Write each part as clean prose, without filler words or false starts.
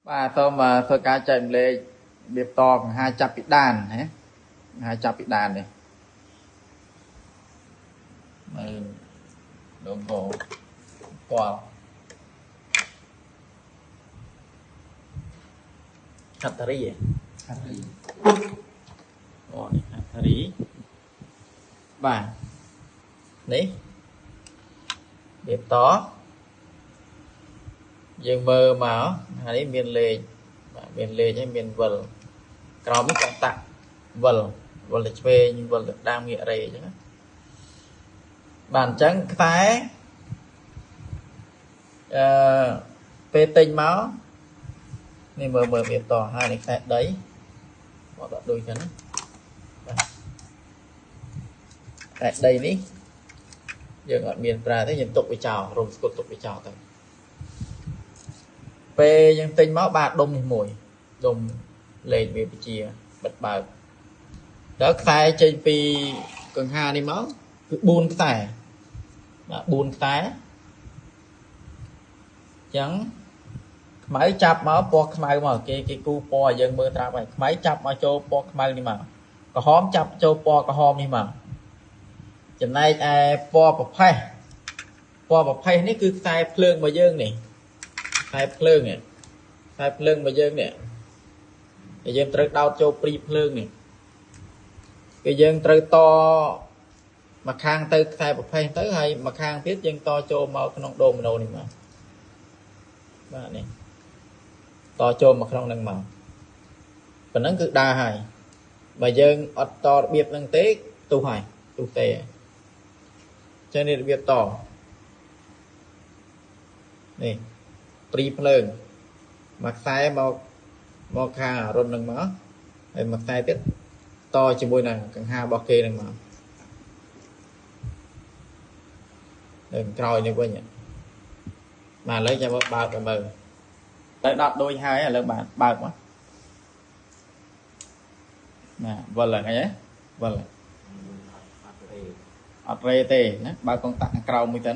Bà tôi mà tôi cá chạy lên biệt to hai chập bị đàn hả hai chập bị đàn này đồng hồ quả hạt thari hạt thari hạt thari bà đấy biệt to dương mơ mà đấy miền lề hay miền vần cao mới còn tặng vần vần là về nhưng vần đang nghĩa đây chứ bản trắng thái phê tinh máu nên mờ biệt tỏ hai này khác đấy họ đã đôi chấn tại đây ní giờ ở miền ra thế nhìn tục bị chào rồi tục bị chào thôi về những tinh máu ba đông mùi đông lên bị chia bật bờ đó khai trên pi cần hà đi máu cứ buôn cái tài chẳng máy chập máu po máy mà cái cu po dân mưa tra vậy máy chập mà cho po máy đi mà có hóm chập cho po có hóm đi mà chừng này po bọc phayនេះគឺខ្សែភ្លើងរបស់យើងនេះខ្សែភ្លើងរបស់យើងនេះយើងត្រូវដោតចូលព្រីភ្លើងនេះគឺយើងត្រូវតមកខាងទៅខ្សែប្រភេទទៅហើយមកខាងទៀតយើងតចូលមកក្នុងដូមីណូនេះមកបាទនេះតចូលមកក្នុងនឹងមកប៉ុណ្ណឹងគឺដើរហើយបើយើងអត់តរបៀបហ្នឹងទេទុះហើយទុះទេចឹងនេះរបៀបតនេះព្រីភ្លើងមកខ្សែមកខាងរុននឹងមកហើយមកខ្សែទៀតតជាមួយនឹងកង្ហារបស់គេនឹងមកក្រោយនេះវិញបាទឥឡូវចាំបើកមើលទៅដកដូចហើយឥឡូវបាទបើកមកណាវល់ហ្នឹងអីវល់អត់រេទេណាបើកកងតាក់ក្រោមមួយទៅ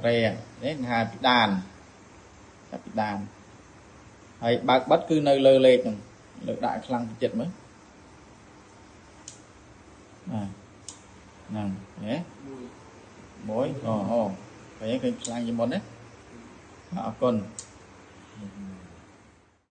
រេនេះហៅពីដានហើយបើកបិទគឺនៅលើលេខហ្នឹងលើដាក់ខ្លាំងពីចិត្តមើលហ្នឹងហ៎មួយអូឃើញខ្លាំងជាងមុនណាអរគុណ